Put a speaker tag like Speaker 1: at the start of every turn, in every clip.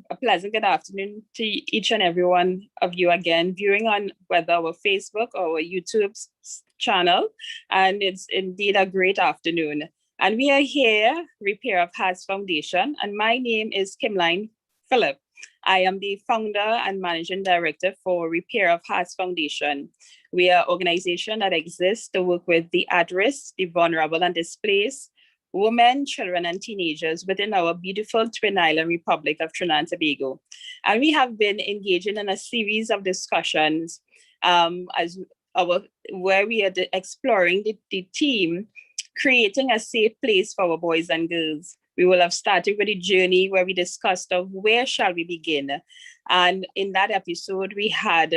Speaker 1: a pleasant good afternoon to each and every one of you again, viewing on whether our Facebook or our YouTube channel. And it's indeed a great afternoon. And we are here, Repair of Hearts Foundation, and my name is Kimline Phillip. I am the founder and managing director for Repair of Hearts Foundation. We are an organization that exists to work with the at-risk, the vulnerable and displaced, women, children, and teenagers within our beautiful Twin Island Republic of Trinidad and Tobago. And we have been engaging in a series of discussions where we are exploring the theme, creating a safe place for our boys and girls. We will have started with a journey where we discussed of where shall we begin. And in that episode, we had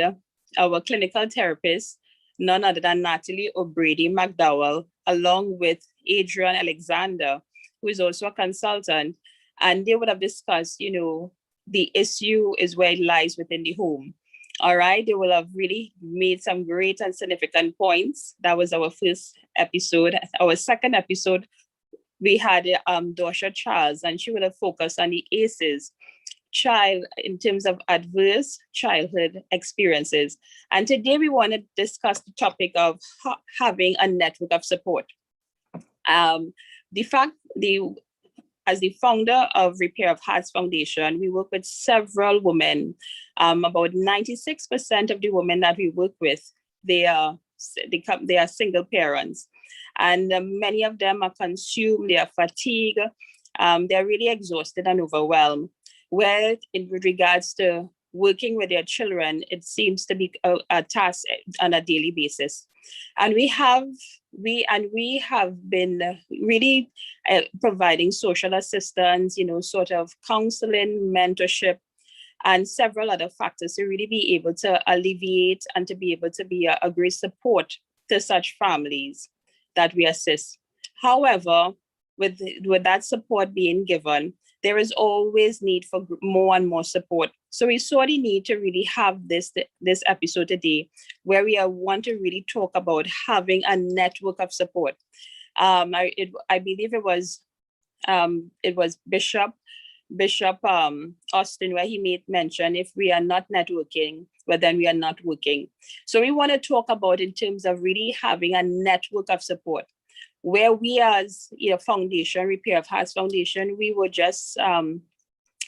Speaker 1: our clinical therapist, none other than Natalie O'Brady McDowell, along with Adrian Alexander, who is also a consultant. And they would have discussed, the issue is where it lies within the home. All right, they will have really made some great and significant points. That was our first episode. Our second episode, we had Dosha Charles, and she would have focused on the ACEs, child in terms of adverse childhood experiences. And today we want to discuss the topic of having a network of support. As the founder of Repair of Hearts Foundation, we work with several women. About 96% of the women that we work with, they are single parents. And many of them are consumed, they are fatigued, they're really exhausted and overwhelmed. Well, with regards to working with their children, it seems to be a task on a daily basis. And we have been really providing social assistance, sort of counseling, mentorship, and several other factors to really be able to alleviate and to be able to be a great support to such families that we assist. However, with that support being given, there is always need for more and more support. So we saw the need to really have this episode today, where we want to really talk about having a network of support. I believe it was Bishop Austin, where he made mention, if we are not networking, well, then we are not working. So we want to talk about in terms of really having a network of support, where we as foundation, Repair of Hearts Foundation, we were just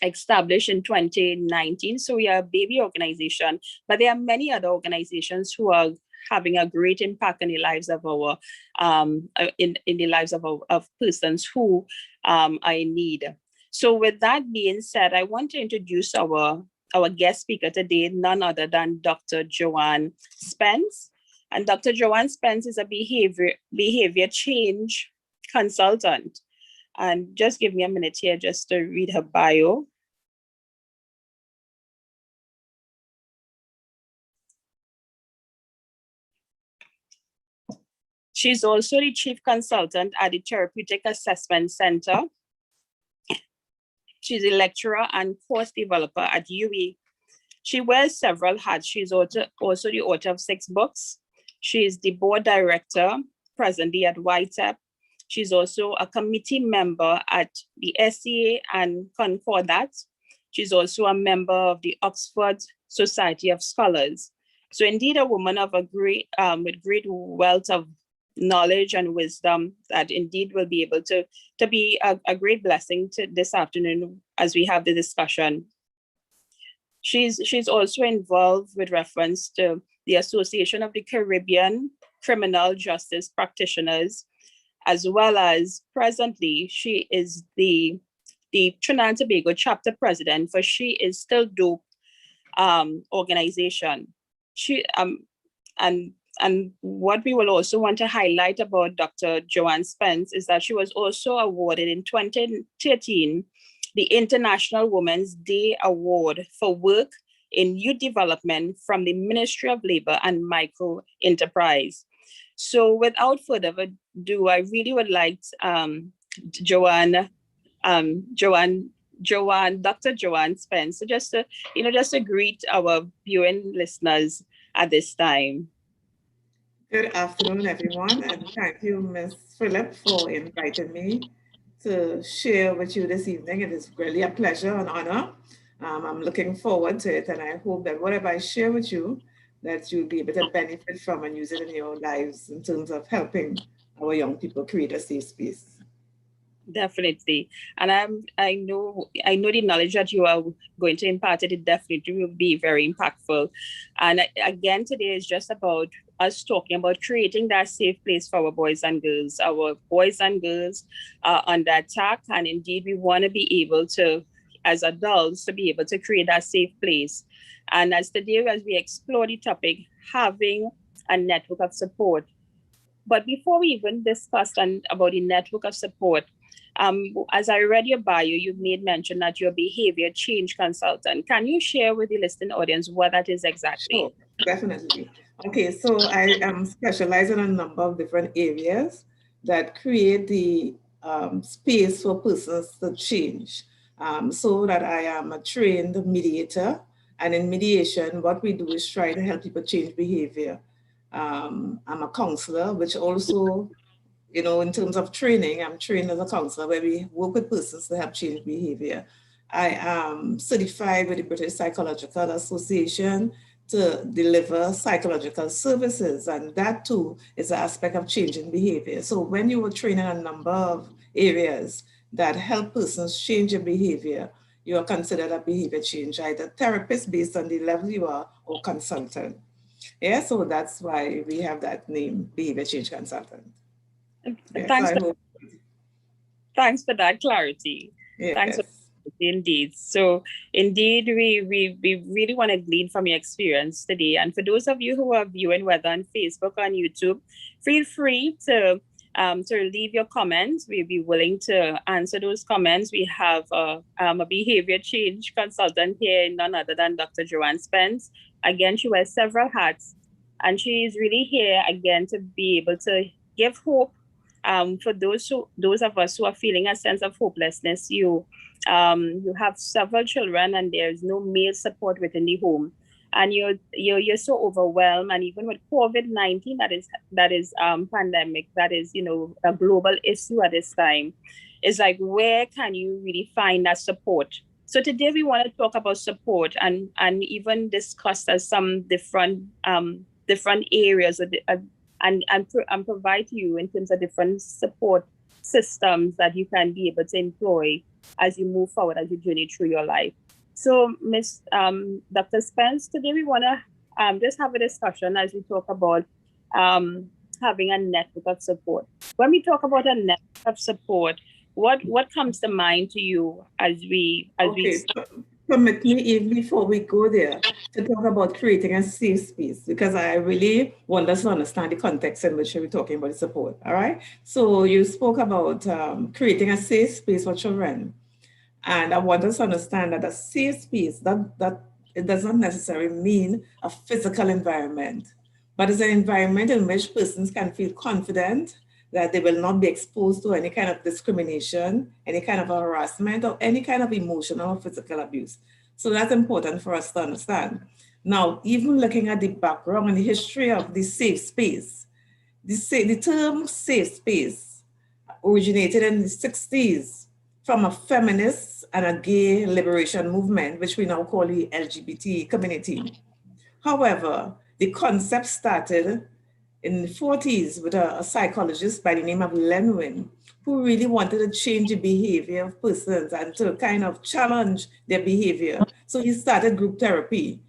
Speaker 1: established in 2019. So we are a baby organization, but there are many other organizations who are having a great impact in the lives of our in the lives of persons who are in need. So with that being said, I want to introduce our guest speaker today, none other than Dr. Joanne Spence. And Dr. Joanne Spence is a behavior change consultant. And just give me a minute here just to read her bio. She's also the chief consultant at the Therapeutic Assessment Center. She's a lecturer and course developer at UWI. She wears several hats. She's also the author of 6 books. She is the board director presently at YTEP. She's also a committee member at the SCA and Concordat. She's also a member of the Oxford Society of Scholars. So indeed a woman of with great wealth of knowledge and wisdom that indeed will be able to be a great blessing to this afternoon as we have the discussion. She's also involved with reference to the Association of the Caribbean Criminal Justice Practitioners, as well as presently she is the Trinidad and Tobago chapter president for She Is Still Dope organization. And what we will also want to highlight about Dr. Joanne Spence is that she was also awarded in 2013 the International Women's Day Award for work in youth development from the Ministry of Labor and Micro Enterprise. So without further ado, I really would like Dr. Joanne Spence, so just to greet our viewing listeners at this time.
Speaker 2: Good afternoon, everyone, and thank you, Ms. Phillip, for inviting me to share with you this evening. It is really a pleasure and honor I'm looking forward to it, and I hope that whatever I share with you, that you'll be able to benefit from and use it in your lives in terms of helping our young people create a safe space.
Speaker 1: Definitely. And I know the knowledge that you are going to impart it definitely will be very impactful. And again, today is just about us talking about creating that safe place for our boys and girls. Our boys and girls are under attack, and indeed we want to be able to, as adults, to be able to create that safe place. And as today, as we explore the topic, having a network of support. But before we even discuss about the network of support, as I read your bio, you made mention that you're a behavior change consultant. Can you share with the listening audience what that is exactly?
Speaker 2: Sure, definitely. Okay, so I am specializing in a number of different areas that create the space for persons to change. So that I am a trained mediator, and in mediation, what we do is try to help people change behavior. I'm a counselor, which also, in terms of training, I'm trained as a counselor where we work with persons to help change behavior. I am certified with the British Psychological Association to deliver psychological services, and that too is an aspect of changing behavior. So when you were training a number of areas that help persons change their behavior, you are considered a behavior change, either therapist based on the level you are or consultant. Yeah, so that's why we have that name, behavior change consultant. Yes,
Speaker 1: Thanks
Speaker 2: I
Speaker 1: for
Speaker 2: hope.
Speaker 1: thanks for that clarity. Thanks for
Speaker 2: Yes.
Speaker 1: indeed. So indeed, we really want to glean from your experience today. And for those of you who are viewing whether on Facebook or on YouTube, feel free to leave your comments. We'll be willing to answer those comments. We have a behavior change consultant here, none other than Dr. Joanne Spence. Again, she wears several hats, and she is really here again to be able to give hope for those of us who are feeling a sense of hopelessness. You have several children and there's no male support within the home, and you're so overwhelmed. And even with COVID-19, that is pandemic, that is a global issue at this time. It's like, where can you really find that support? So today we want to talk about support, and even discuss some different areas and provide you in terms of different support systems that you can be able to employ as you move forward, as you journey through your life. So, Miss Dr. Spence, today we want to just have a discussion as we talk about having a network of support. When we talk about a network of support, what comes to mind to you
Speaker 2: Okay, permit me, even before we go there, to talk about creating a safe space, because I really want us to understand the context in which we're talking about support. All right. So you spoke about creating a safe space for children. And I want us to understand that a safe space, that it does not necessarily mean a physical environment, but it's an environment in which persons can feel confident that they will not be exposed to any kind of discrimination, any kind of harassment, or any kind of emotional or physical abuse. So that's important for us to understand. Now, even looking at the background and the history of the safe space, the term safe space originated in the 60s from a feminist and a gay liberation movement, which we now call the LGBT community. However, the concept started in the 40s with a psychologist by the name of Lenwin, who really wanted to change the behavior of persons and to kind of challenge their behavior. So he started group therapy.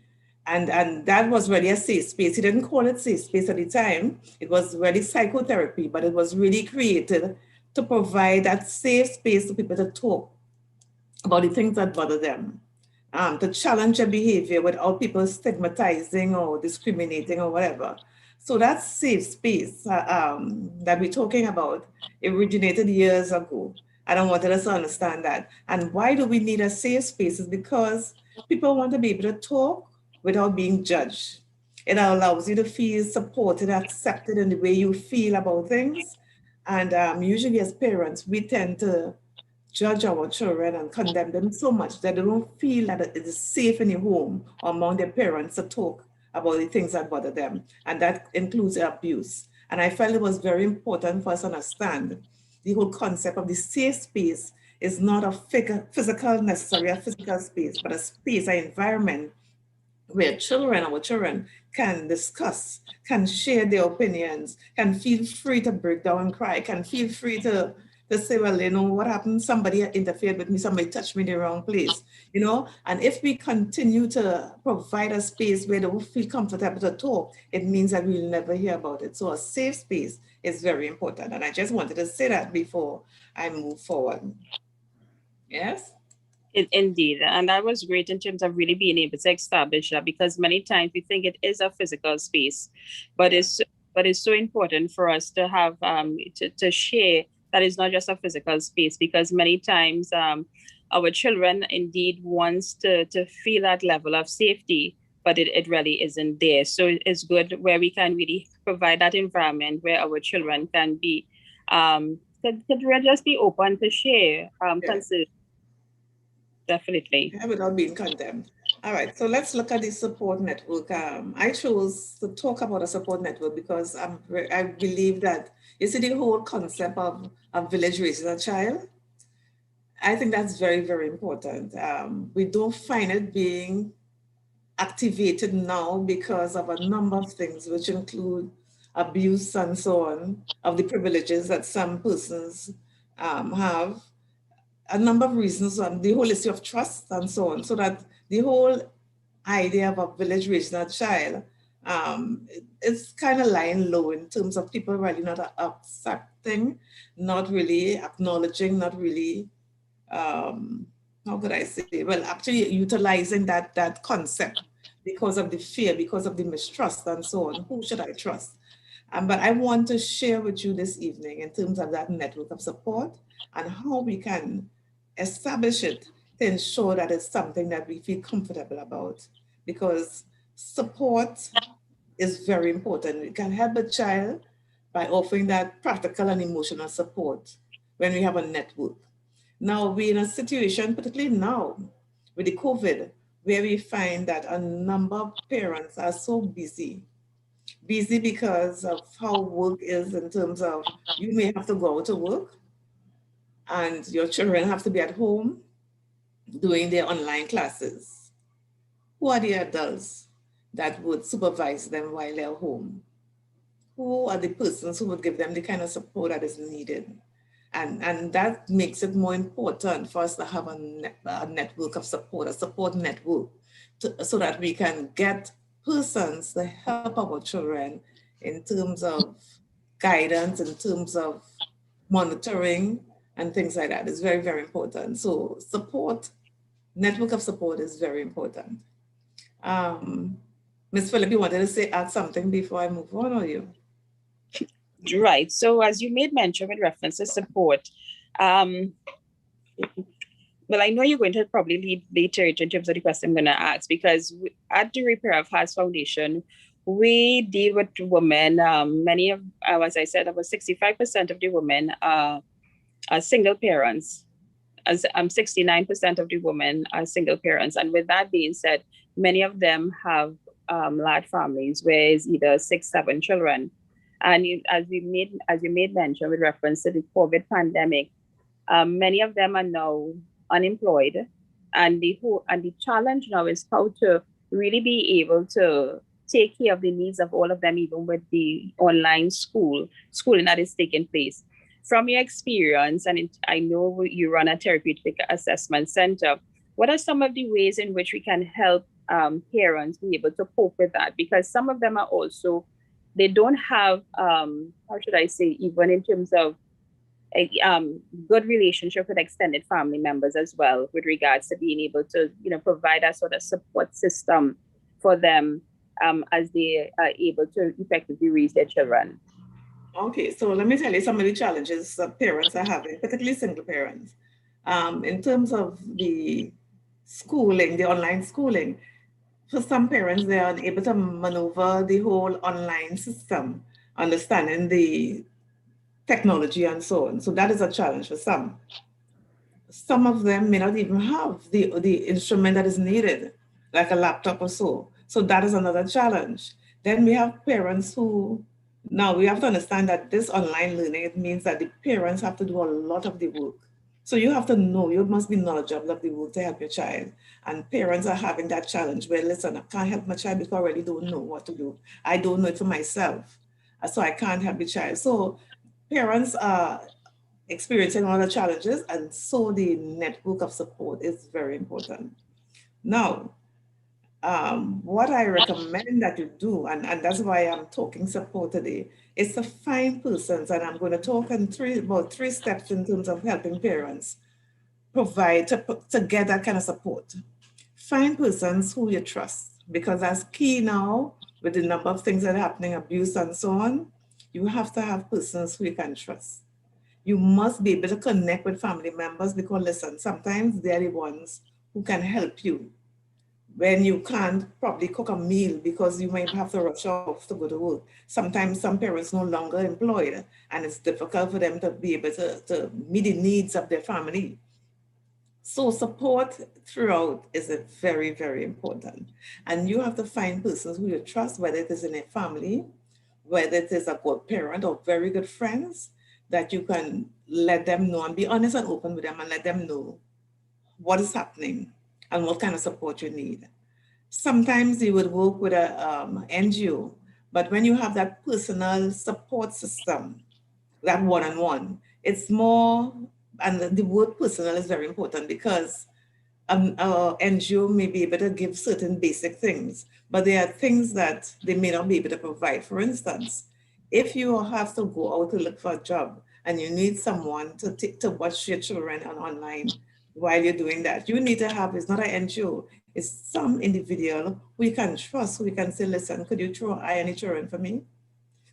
Speaker 2: And that was really a safe space. He didn't call it safe space at the time. It was really psychotherapy, but it was really created to provide that safe space for people to talk about the things that bother them, to challenge their behavior without people stigmatizing or discriminating or whatever. So that safe space that we're talking about, it originated years ago. And I wanted us to understand that. And why do we need a safe space? Is because people want to be able to talk without being judged. It allows you to feel supported, accepted in the way you feel about things. And usually as parents, we tend to judge our children and condemn them so much that they don't feel that it is safe in the home or among their parents to talk about the things that bother them. And that includes abuse. And I felt it was very important for us to understand the whole concept of the safe space is not a physical, necessarily a physical space, but a space, an environment where our children can discuss, can share their opinions, can feel free to break down and cry, can feel free to say, well, you know, what happened? Somebody interfered with me, somebody touched me in the wrong place, you know? And if we continue to provide a space where they will feel comfortable to talk, it means that we'll never hear about it. So a safe space is very important. And I just wanted to say that before I move forward. Yes?
Speaker 1: Indeed, and that was great in terms of really being able to establish that, because many times we think it is a physical space, but it's so important for us to have to share that it's not just a physical space, because many times our children indeed wants to feel that level of safety, but it really isn't there. So it's good where we can really provide that environment where our children can be could really just be open to share concerns. Definitely.
Speaker 2: Yeah, without being condemned. All right, so let's look at the support network. I chose to talk about a support network because I believe that, you see, the whole concept of a village raising a child, I think that's very, very important. We don't find it being activated now because of a number of things, which include abuse and so on, of the privileges that some persons have. A number of reasons, the whole issue of trust and so on, so that the whole idea of a village raising a child, it's kind of lying low in terms of people really not accepting, not really acknowledging, not really, how could I say, well, actually utilizing that concept because of the fear, because of the mistrust and so on. Who should I trust? But I want to share with you this evening in terms of that network of support and how we can establish it to ensure that it's something that we feel comfortable about, because support is very important. We can help a child by offering that practical and emotional support when we have a network. Now, we're in a situation, particularly now with the COVID, where we find that a number of parents are so busy because of how work is, in terms of you may have to go out to work and your children have to be at home doing their online classes. Who are the adults that would supervise them while they're home? Who are the persons who would give them the kind of support that is needed? And that makes it more important for us to have a network of support, a support network, so that we can get persons to help our children in terms of guidance, in terms of monitoring and things like that. It's very, very important. So support, network of support is very important. Ms. Phillip, you wanted to add something before I move on, or you?
Speaker 1: Right. So as you made mention with reference to support, well, I know you're going to probably lead later in terms of the question I'm going to ask, because at the Repair of Hearts Foundation, we deal with women. Many of, as I said, about 65% of the women are single parents. As 69% of the women are single parents. And with that being said, many of them have large families where it's either 6, 7 children. And as you made mention with reference to the COVID pandemic, many of them are now unemployed, and the challenge now is how to really be able to take care of the needs of all of them, even with the online schooling that is taking place. From your experience, and I know you run a therapeutic assessment center, what are some of the ways in which we can help parents be able to cope with that? Because some of them are also, they don't have, how should I say, even in terms of a good relationship with extended family members as well, with regards to being able to, provide a sort of support system for them as they are able to effectively raise their children.
Speaker 2: Okay, so let me tell you some of the challenges that parents are having, particularly single parents. In terms of the schooling, the online schooling, for some parents, they are unable to maneuver the whole online system, understanding the technology and so on. So that is a challenge for some. Some of them may not even have the instrument that is needed, like a laptop or so. So that is another challenge. Then we have parents who, now we have to understand that this online learning, it means that the parents have to do a lot of the work. So you have to know, you must be knowledgeable of the work to help your child. And parents are having that challenge where, listen, I can't help my child because I really don't know what to do. I don't know it for myself. So I can't help the child. So parents are experiencing all the challenges, and so the network of support is very important. Now, what I recommend that you do, and that's why I'm talking support today, is to find persons, and I'm going to talk in about three steps in terms of helping parents provide to get that kind of support. Find persons who you trust, because that's key now with the number of things that are happening, abuse and so on. You have to have persons who you can trust. You must be able to connect with family members because, listen, sometimes they're the ones who can help you when you can't probably cook a meal because you might have to rush off to go to work. Sometimes some parents no longer employed and it's difficult for them to be able to meet the needs of their family. So support throughout is a very, very important. And you have to find persons who you trust, whether it is in a family, whether it is a good parent or very good friends, that you can let them know and be honest and open with them and let them know what is happening and what kind of support you need. Sometimes you would work with a NGO, but when you have that personal support system, that one-on-one, it's more, and the word personal is very important because NGO may be able to give certain basic things, but there are things that they may not be able to provide. For instance, if you have to go out to look for a job and you need someone to watch your children online while you're doing that, you need to have, it's not an NGO, it's some individual who you can trust, who you can say, listen, could you throw eye on your children for me?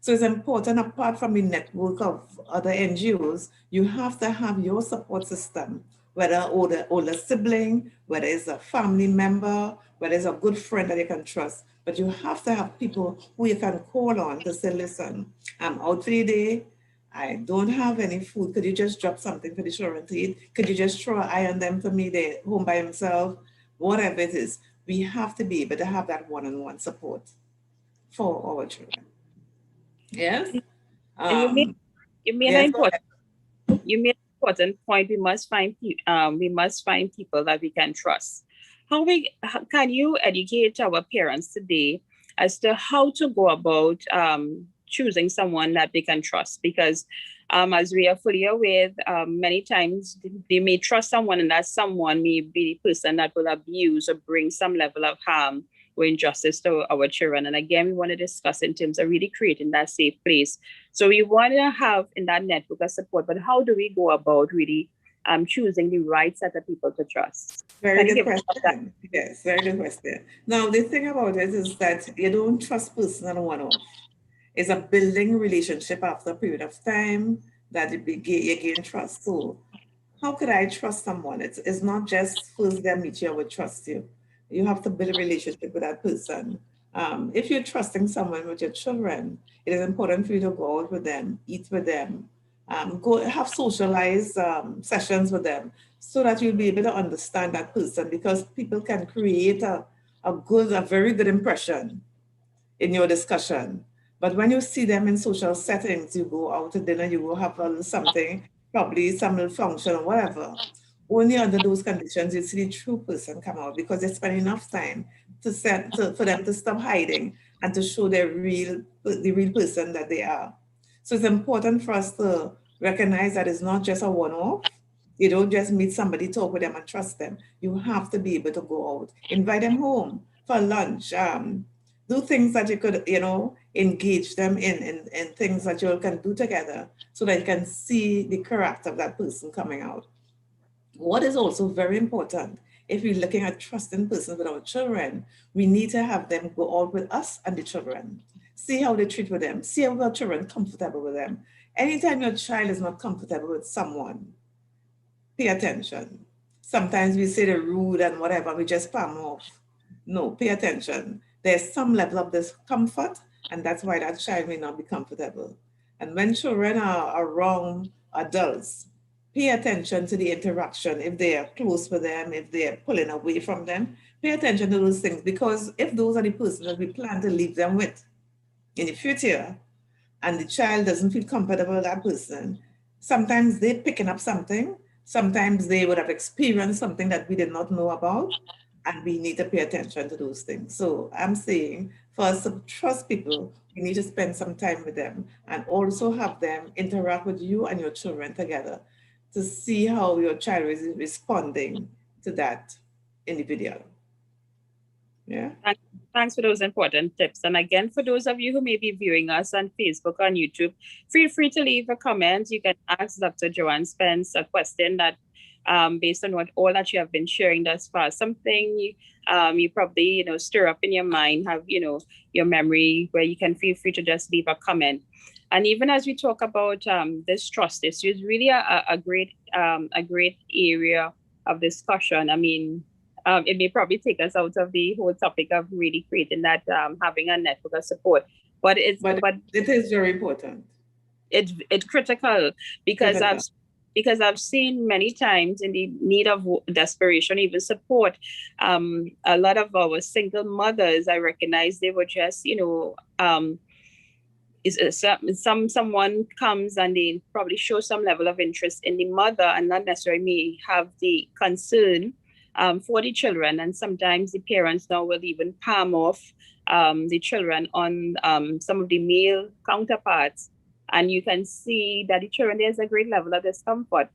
Speaker 2: So it's important, apart from the network of other NGOs, you have to have your support system, whether older sibling, whether it's a family member, whether it's a good friend that you can trust. But you have to have people who you can call on to say, listen, I'm out for the day. I don't have any food. Could you just drop something for the children to eat? Could you just throw an eye on them for me? They're home by themselves. Whatever it is, we have to be able to have that one-on-one support for our children. Yes.
Speaker 1: And you made an
Speaker 2: Yes, go
Speaker 1: important you made an important point. We must find people that we can trust. Can you educate our parents today as to how to go about choosing someone that they can trust? Because as we are fully aware, many times they may trust someone, and that someone may be the person that will abuse or bring some level of harm or injustice to our children. And again, we want to discuss in terms of really creating that safe place. So we want to have in that network of support, but how do we go about really choosing the right set of people to trust?
Speaker 2: very
Speaker 1: Can you
Speaker 2: good
Speaker 1: give us that?
Speaker 2: question. Yes, very good question. Now, the thing about it is that you don't trust person on a one-off. It's a building relationship after a period of time that you gain trust. So how could I trust someone? It's not just first they meet you, I would trust you. You have to build a relationship with that person. If you're trusting someone with your children, it is important for you to go out with them, eat with them, go have socialized sessions with them so that you'll be able to understand that person because people can create a very good impression in your discussion. But when you see them in social settings, you go out to dinner, you go have a little something, probably some little function or whatever. Only under those conditions you see the true person come out because they spend enough time for them to stop hiding and to show the real person that they are. So it's important for us to recognize that it's not just a one-off. You don't just meet somebody, talk with them and trust them. You have to be able to go out, invite them home for lunch, do things that you could, engage them in things that you all can do together so that you can see the character of that person coming out. What is also very important, if we're looking at trusting persons with our children, we need to have them go out with us and the children. See how they treat with them. See how our children comfortable with them. Anytime your child is not comfortable with someone, pay attention. Sometimes we say they're rude and whatever, we just palm off. No, pay attention. There's some level of discomfort, and that's why that child may not be comfortable. And when children are around adults, pay attention to the interaction. If they are close with them, if they are pulling away from them, pay attention to those things because if those are the persons that we plan to leave them with in the future, and the child doesn't feel comfortable with that person, sometimes they're picking up something Sometimes they would have experienced something that we did not know about, and we need to pay attention to those things. So I'm saying for us to trust people, we need to spend some time with them and also have them interact with you and your children together to see how your child is responding to that individual. Yeah.
Speaker 1: Thank- Thanks for those important tips. And again, for those of you who may be viewing us on Facebook, on YouTube, feel free to leave a comment. You can ask Dr. Joanne Spence a question that, based on what all that you have been sharing thus far, something you probably stir up in your mind, have your memory, where you can feel free to just leave a comment. And even as we talk about this trust issue, is really a great area of discussion. I mean, it may probably take us out of the whole topic of really creating that, having a network of support, but
Speaker 2: it is very important.
Speaker 1: It's critical because
Speaker 2: Critical.
Speaker 1: I've seen many times in the need of desperation, even support. A lot of our single mothers, I recognize, they were just someone comes and they probably show some level of interest in the mother and not necessarily may have the concern for the children. And sometimes the parents now will even palm off the children on some of the male counterparts. And you can see that the children, there's a great level of discomfort.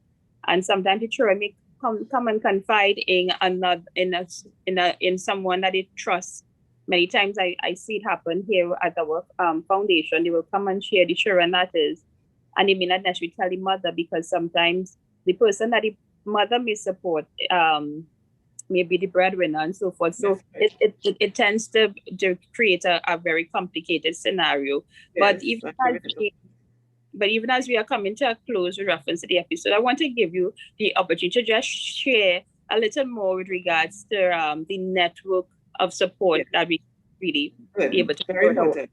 Speaker 1: And sometimes the children may come and confide in another, in someone that they trust. Many times I see it happen here at our foundation. They will come and share the children, that is, and they may not necessarily tell the mother, because sometimes the person that the mother may support maybe the breadwinner and so forth. So it tends to create a very complicated scenario.
Speaker 2: Yes,
Speaker 1: but even as we are coming to a close with reference to the episode, I want to give you the opportunity to just share a little more with regards to the network of support that we really be able to
Speaker 2: very important.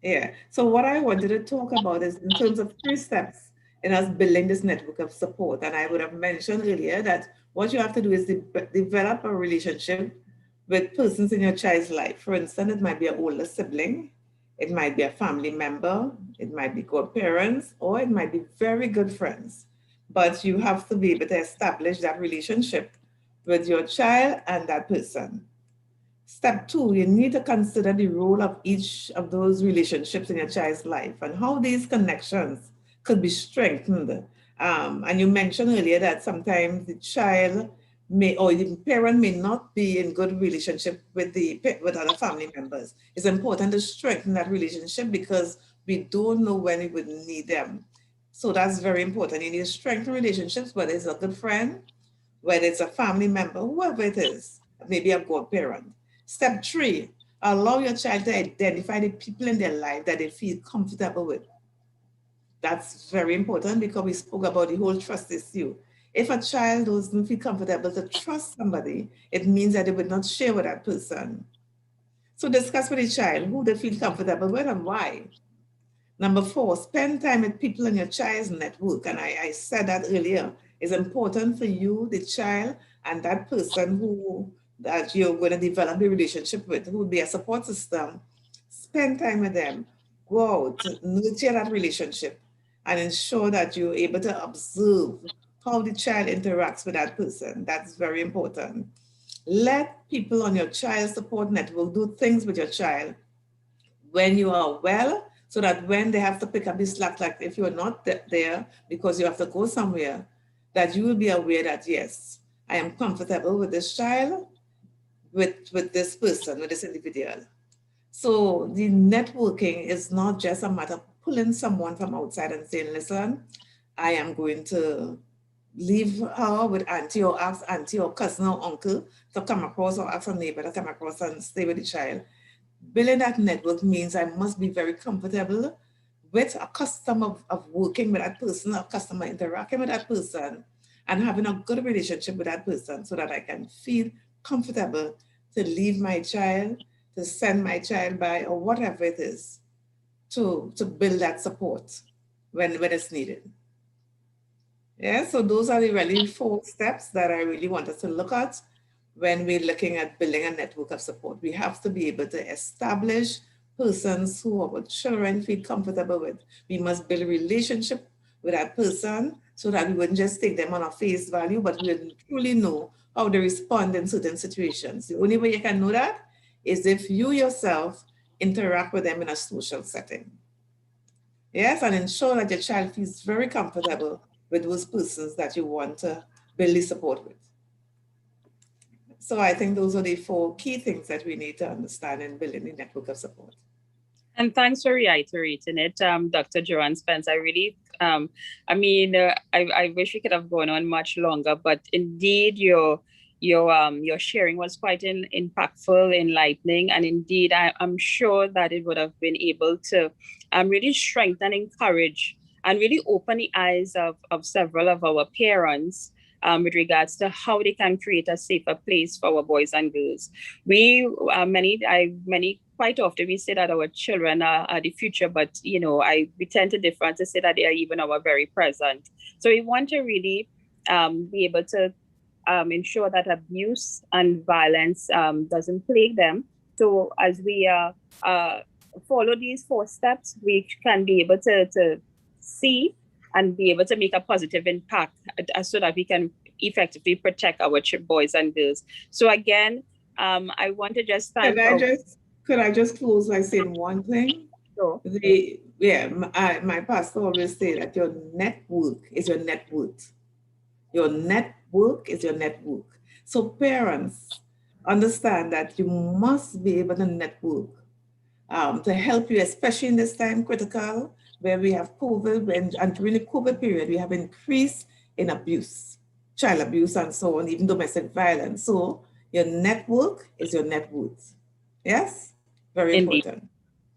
Speaker 2: Yeah. So what I wanted to talk about is in terms of 3 steps in us building this network of support. And I would have mentioned earlier that what you have to do is develop a relationship with persons in your child's life. For instance, it might be an older sibling, it might be a family member, it might be godparents, or it might be very good friends. But you have to be able to establish that relationship with your child and that person. Step 2, you need to consider the role of each of those relationships in your child's life and how these connections could be strengthened. And you mentioned earlier that sometimes the child may, or the parent may not be in good relationship with other family members. It's important to strengthen that relationship because we don't know when we would need them. So that's very important. You need to strengthen relationships, whether it's a good friend, whether it's a family member, whoever it is, maybe a godparent. Step 3, allow your child to identify the people in their life that they feel comfortable with. That's very important because we spoke about the whole trust issue. If a child doesn't feel comfortable to trust somebody, it means that they would not share with that person. So discuss with the child who they feel comfortable with and why. Number 4, spend time with people in your child's network. And I said that earlier. It's important for you, the child, and that person that you're going to develop a relationship with, who will be a support system. Spend time with them. Go out, nurture that relationship, and ensure that you're able to observe how the child interacts with that person. That's very important. Let people on your child support network do things with your child when you are well, so that when they have to pick up the slack, like if you're not there because you have to go somewhere, that you will be aware that, yes, I am comfortable with this child, with this person, with this individual. So the networking is not just a matter of pulling someone from outside and saying, listen, I am going to leave her with auntie, or ask auntie or cousin or uncle to come across, or ask a neighbor to come across and stay with the child. Building that network means I must be very comfortable with a custom of working with that person, a customer interacting with that person, and having a good relationship with that person so that I can feel comfortable to leave my child, to send my child by, or whatever it is, to build that support when it's needed. Yeah, so those are the really 4 steps that I really want us to look at when we're looking at building a network of support. We have to be able to establish persons who our children feel comfortable with. We must build a relationship with that person so that we wouldn't just take them on a face value, but we would truly know how they respond in certain situations. The only way you can know that is if you yourself interact with them in a social setting. Yes, and ensure that your child feels very comfortable with those persons that you want to build the support with. So I think those are the 4 key things that we need to understand in building the network of support.
Speaker 1: And thanks for reiterating it, Dr. Joanne Spence. I really, I wish we could have gone on much longer, but indeed your sharing was quite impactful, enlightening, and indeed I'm sure that it would have been able to really strengthen, encourage, and really open the eyes of several of our parents with regards to how they can create a safer place for our boys and girls. Quite often we say that our children are the future, but we tend to differ to say that they are even our very present. So we want to really be able to ensure that abuse and violence doesn't plague them. So as we follow these 4 steps, we can be able to see and be able to make a positive impact so that we can effectively protect our boys and girls. So again, I want to just thank.
Speaker 2: Could I just close by saying one thing?
Speaker 1: Sure.
Speaker 2: My pastor always say that your network is your net worth. Your network is your network. So parents, understand that you must be able to network to help you, especially in this time critical, where we have COVID, and during the COVID period, we have increase in abuse, child abuse and so on, even domestic violence. So your network is your net worth. Yes? Very
Speaker 1: Indeed.
Speaker 2: important.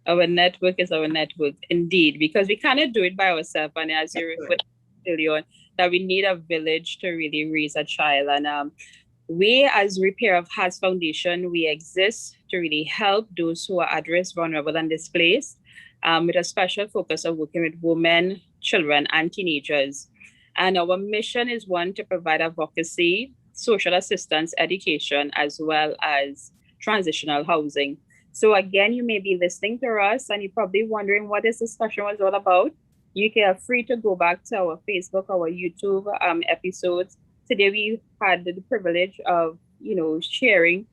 Speaker 1: Our network is our network, indeed, because we cannot do it by ourselves. And as you referred earlier on, that we need a village to really raise a child. And we, as Repair of Hearts Foundation, we exist to really help those who are at risk, vulnerable, and displaced, with a special focus of working with women, children, and teenagers. And our mission is one to provide advocacy, social assistance, education, as well as transitional housing. So again, you may be listening to us and you're probably wondering what this discussion was all about. You can feel free to go back to our Facebook, our YouTube episodes. Today we had the privilege of, sharing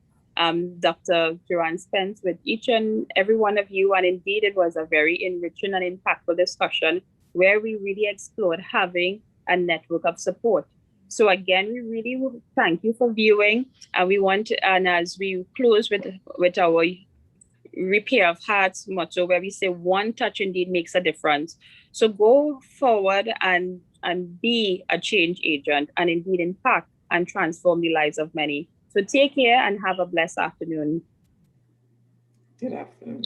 Speaker 1: Dr. Joanne Spence with each and every one of you. And indeed, it was a very enriching and impactful discussion where we really explored having a network of support. So again, we really thank you for viewing. And as we close with our Repair of Hearts motto, where we say one touch indeed makes a difference. So go forward and be a change agent and indeed impact and transform the lives of many. So take care and have a blessed afternoon.
Speaker 2: Good afternoon.